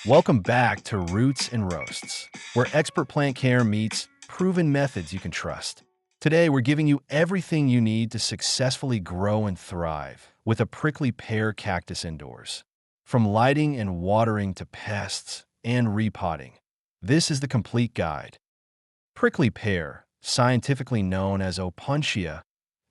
Welcome back to Roots and Roasts, where expert plant care meets proven methods you can trust. Today, we're giving you everything you need to successfully grow and thrive with a prickly pear cactus indoors. From lighting and watering to pests and repotting, this is the complete guide. Prickly pear, scientifically known as Opuntia,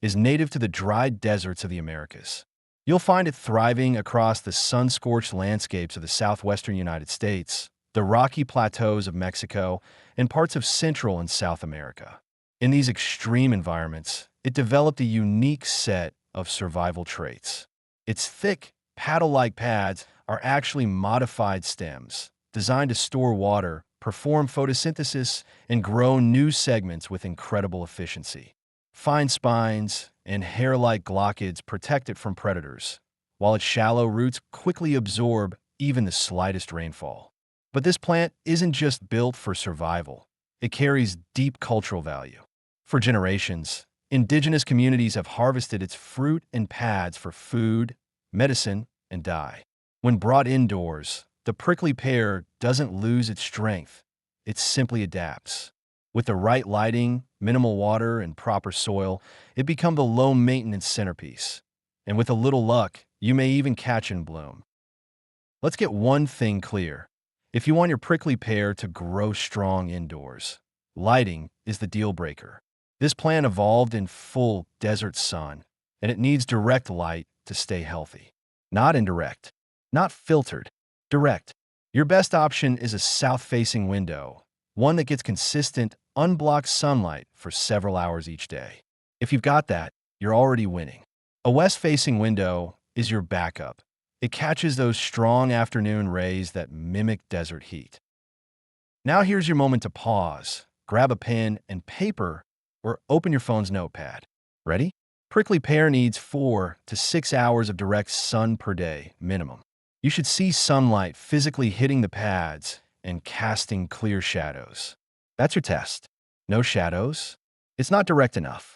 is native to the dry deserts of the Americas. You'll find it thriving across the sun-scorched landscapes of the southwestern United States, the rocky plateaus of Mexico, and parts of Central and South America. In these extreme environments, it developed a unique set of survival traits. Its thick, paddle-like pads are actually modified stems, designed to store water, perform photosynthesis, and grow new segments with incredible efficiency. Fine spines and hair-like glochids protect it from predators, while its shallow roots quickly absorb even the slightest rainfall. But this plant isn't just built for survival. It carries deep cultural value. For generations, indigenous communities have harvested its fruit and pads for food, medicine, and dye. When brought indoors, the prickly pear doesn't lose its strength. It simply adapts. With the right lighting, minimal water, and proper soil, it becomes a low-maintenance centerpiece. And with a little luck, you may even catch it in bloom. Let's get one thing clear. If you want your prickly pear to grow strong indoors, lighting is the deal breaker. This plant evolved in full desert sun, and it needs direct light to stay healthy. Not indirect, not filtered, direct. Your best option is a south-facing window, one that gets consistent, unblocked sunlight for several hours each day. If you've got that, you're already winning. A west-facing window is your backup. It catches those strong afternoon rays that mimic desert heat. Now here's your moment to pause, grab a pen and paper, or open your phone's notepad. Ready? Prickly pear needs 4 to 6 hours of direct sun per day, minimum. You should see sunlight physically hitting the pads and casting clear shadows. That's your test. No shadows? It's not direct enough.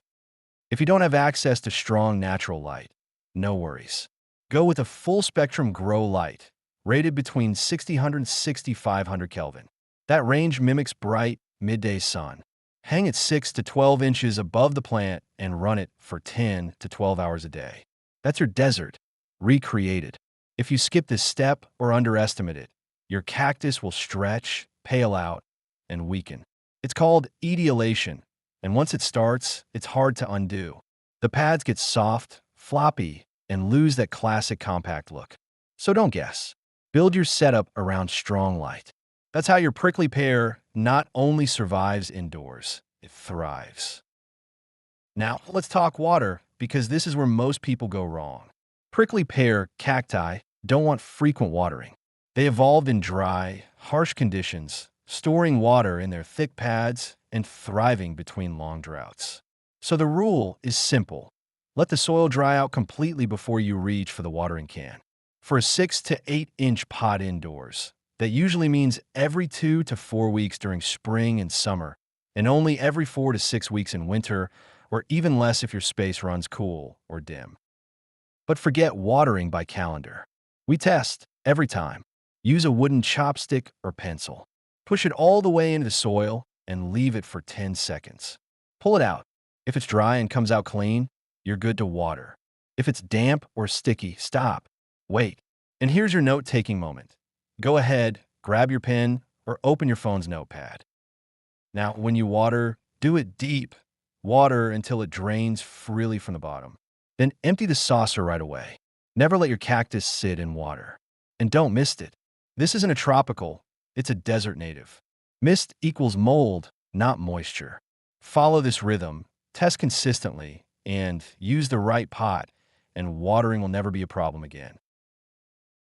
If you don't have access to strong natural light, no worries. Go with a full-spectrum grow light, rated between 600 and 6500 Kelvin. That range mimics bright, midday sun. Hang it 6 to 12 inches above the plant and run it for 10 to 12 hours a day. That's your desert, recreated. If you skip this step or underestimate it, your cactus will stretch, pale out, and weaken. It's called etiolation, and once it starts, it's hard to undo. The pads get soft, floppy, and lose that classic compact look. So don't guess. Build your setup around strong light. That's how your prickly pear not only survives indoors, it thrives. Now, let's talk water, because this is where most people go wrong. Prickly pear cacti don't want frequent watering. They evolved in dry, harsh conditions, storing water in their thick pads and thriving between long droughts. So the rule is simple. Let the soil dry out completely before you reach for the watering can. For a 6 to 8 inch pot indoors, that usually means every 2 to 4 weeks during spring and summer, and only every 4 to 6 weeks in winter, or even less if your space runs cool or dim. But forget watering by calendar. We test every time. Use a wooden chopstick or pencil. Push it all the way into the soil and leave it for 10 seconds. Pull it out. If it's dry and comes out clean, you're good to water. If it's damp or sticky, stop. Wait. And here's your note-taking moment. Go ahead, grab your pen, or open your phone's notepad. Now, when you water, do it deep. Water until it drains freely from the bottom. Then empty the saucer right away. Never let your cactus sit in water. And don't mist it. This isn't a tropical, it's a desert native. Mist equals mold, not moisture. Follow this rhythm, test consistently, and use the right pot, and watering will never be a problem again.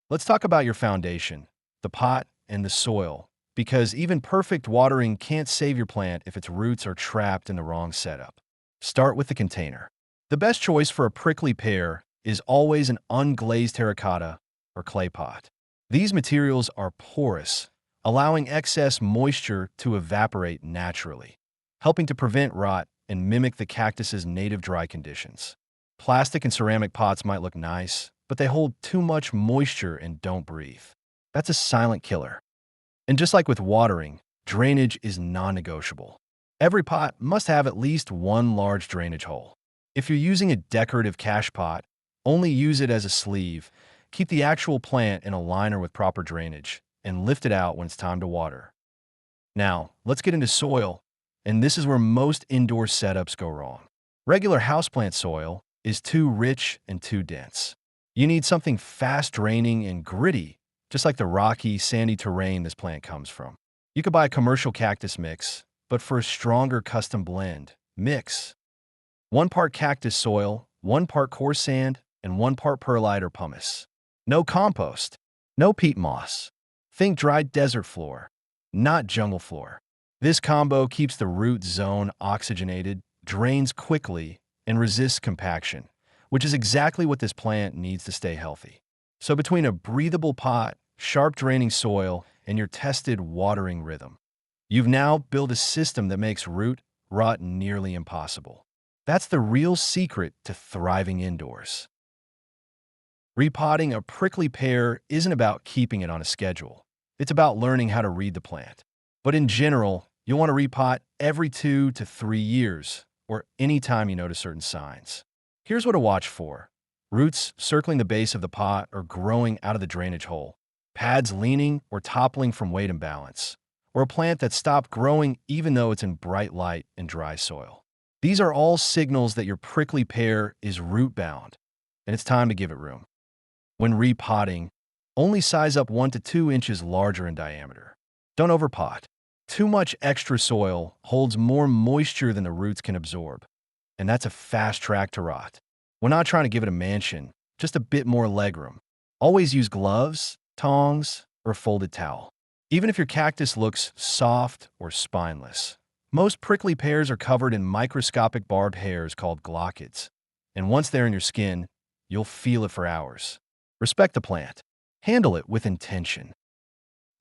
Let's talk about your foundation, the pot and the soil, because even perfect watering can't save your plant if its roots are trapped in the wrong setup. Start with the container. The best choice for a prickly pear is always an unglazed terracotta or clay pot. These materials are porous, allowing excess moisture to evaporate naturally, helping to prevent rot and mimic the cactus's native dry conditions. Plastic and ceramic pots might look nice, but they hold too much moisture and don't breathe. That's a silent killer. And just like with watering, drainage is non-negotiable. Every pot must have at least one large drainage hole. If you're using a decorative cache pot, only use it as a sleeve. Keep the actual plant in a liner with proper drainage, and lift it out when it's time to water. Now, let's get into soil, and this is where most indoor setups go wrong. Regular houseplant soil is too rich and too dense. You need something fast-draining and gritty, just like the rocky, sandy terrain this plant comes from. You could buy a commercial cactus mix, but for a stronger custom blend, mix 1 part cactus soil, 1 part coarse sand, and 1 part perlite or pumice. No compost, no peat moss. Think dried desert floor, not jungle floor. This combo keeps the root zone oxygenated, drains quickly, and resists compaction, which is exactly what this plant needs to stay healthy. So between a breathable pot, sharp draining soil, and your tested watering rhythm, you've now built a system that makes root rot nearly impossible. That's the real secret to thriving indoors. Repotting a prickly pear isn't about keeping it on a schedule. It's about learning how to read the plant. But in general, you'll want to repot every 2 to 3 years, or anytime you notice certain signs. Here's what to watch for. Roots circling the base of the pot or growing out of the drainage hole. Pads leaning or toppling from weight imbalance. Or a plant that stopped growing even though it's in bright light and dry soil. These are all signals that your prickly pear is root-bound, and it's time to give it room. When repotting, only size up 1 to 2 inches larger in diameter. Don't overpot. Too much extra soil holds more moisture than the roots can absorb, and that's a fast track to rot. We're not trying to give it a mansion, just a bit more legroom. Always use gloves, tongs, or a folded towel. Even if your cactus looks soft or spineless, most prickly pears are covered in microscopic barbed hairs called glochids, and once they're in your skin, you'll feel it for hours. Respect the plant. Handle it with intention.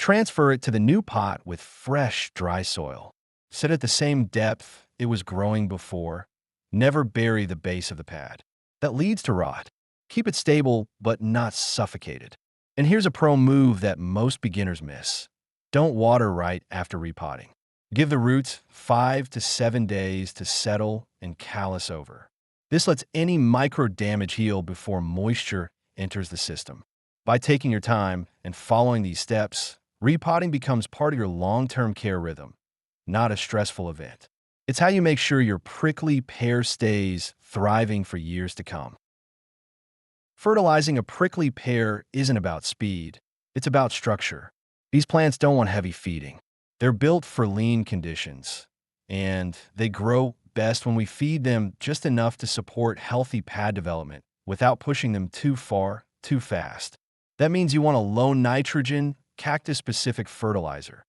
Transfer it to the new pot with fresh, dry soil. Set at the same depth it was growing before. Never bury the base of the pad. That leads to rot. Keep it stable, but not suffocated. And here's a pro move that most beginners miss. Don't water right after repotting. Give the roots 5 to 7 days to settle and callus over. This lets any micro damage heal before moisture enters the system. By taking your time and following these steps, repotting becomes part of your long-term care rhythm, not a stressful event. It's how you make sure your prickly pear stays thriving for years to come. Fertilizing a prickly pear isn't about speed, it's about structure. These plants don't want heavy feeding. They're built for lean conditions, and they grow best when we feed them just enough to support healthy pad development without pushing them too far, too fast. That means you want a low nitrogen, cactus-specific fertilizer,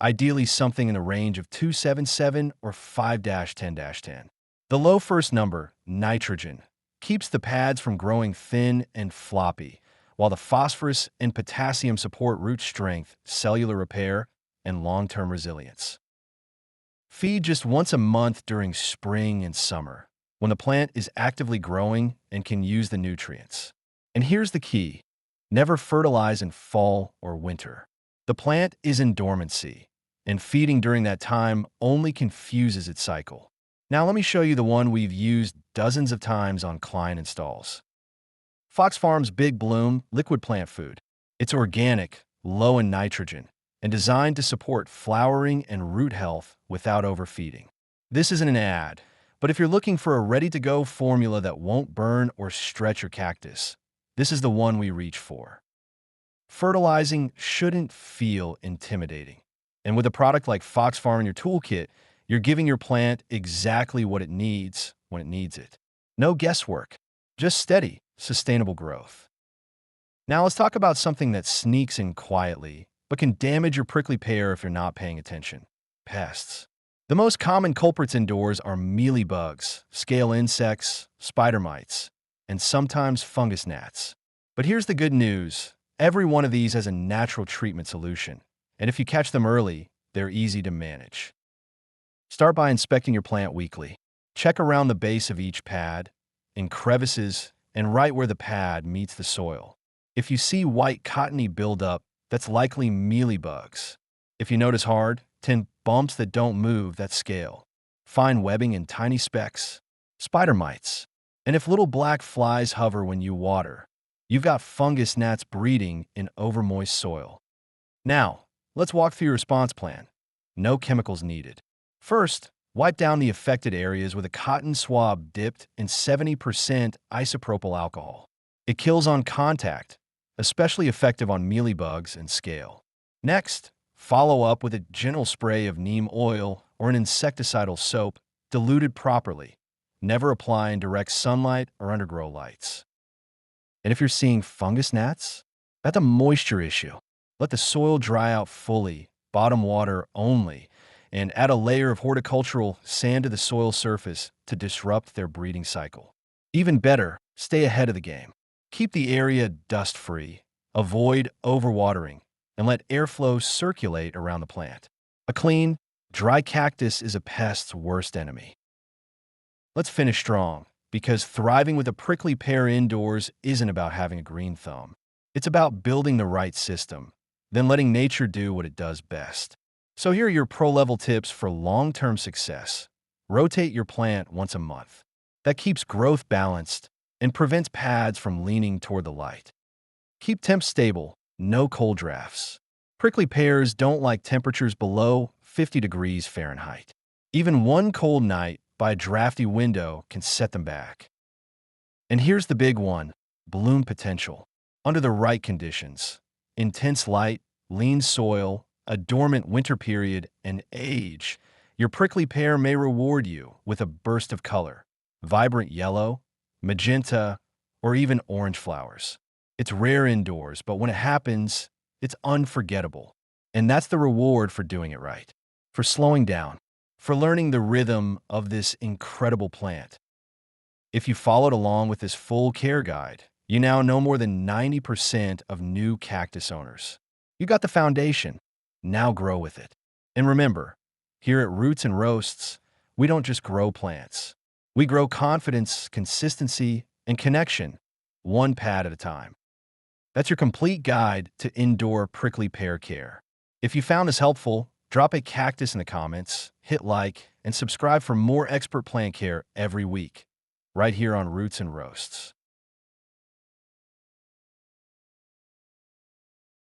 ideally something in the range of 277 or 5-10-10. The low first number, nitrogen, keeps the pads from growing thin and floppy, while the phosphorus and potassium support root strength, cellular repair, and long-term resilience. Feed just once a month during spring and summer, when the plant is actively growing and can use the nutrients. And here's the key. Never fertilize in fall or winter. The plant is in dormancy, and feeding during that time only confuses its cycle. Now let me show you the one we've used dozens of times on client installs. Fox Farms Big Bloom Liquid Plant Food. It's organic, low in nitrogen, and designed to support flowering and root health without overfeeding. This isn't an ad, but if you're looking for a ready-to-go formula that won't burn or stretch your cactus, this is the one we reach for. Fertilizing shouldn't feel intimidating. And with a product like Fox Farm in your toolkit, you're giving your plant exactly what it needs when it needs it. No guesswork, just steady, sustainable growth. Now let's talk about something that sneaks in quietly, but can damage your prickly pear if you're not paying attention. Pests. The most common culprits indoors are mealybugs, scale insects, spider mites, and sometimes fungus gnats. But here's the good news. Every one of these has a natural treatment solution, and if you catch them early, they're easy to manage. Start by inspecting your plant weekly. Check around the base of each pad, in crevices, and right where the pad meets the soil. If you see white cottony buildup, That's likely mealybugs. If you notice hard, 10 bumps that don't move, that's scale. Fine webbing and tiny specks, spider mites. And if little black flies hover when you water, you've got fungus gnats breeding in overmoist soil. Now, let's walk through your response plan. No chemicals needed. First, wipe down the affected areas with a cotton swab dipped in 70% isopropyl alcohol. It kills on contact, especially effective on mealybugs and scale. Next, follow up with a gentle spray of neem oil or an insecticidal soap diluted properly. Never apply in direct sunlight or undergrow lights. And if you're seeing fungus gnats, that's a moisture issue. Let the soil dry out fully, bottom water only, and add a layer of horticultural sand to the soil surface to disrupt their breeding cycle. Even better, stay ahead of the game. Keep the area dust-free, avoid overwatering, and let airflow circulate around the plant. A clean, dry cactus is a pest's worst enemy. Let's finish strong, because thriving with a prickly pear indoors isn't about having a green thumb. It's about building the right system, then letting nature do what it does best. So here are your pro-level tips for long-term success. Rotate your plant once a month. That keeps growth balanced and prevents pads from leaning toward the light. Keep temps stable, no cold drafts. Prickly pears don't like temperatures below 50 degrees Fahrenheit. Even one cold night by a drafty window can set them back. And here's the big one, bloom potential. Under the right conditions, intense light, lean soil, a dormant winter period, and age, your prickly pear may reward you with a burst of color, vibrant yellow, magenta, or even orange flowers. It's rare indoors, but when it happens, it's unforgettable. And that's the reward for doing it right, for slowing down, for learning the rhythm of this incredible plant. If you followed along with this full care guide, you now know more than 90% of new cactus owners. You got the foundation. Now grow with it. And remember, here at Roots and Roasts, we don't just grow plants. We grow confidence, consistency, and connection, one pad at a time. That's your complete guide to indoor prickly pear care. If you found this helpful, drop a cactus in the comments, hit like, and subscribe for more expert plant care every week, right here on Roots and Roasts.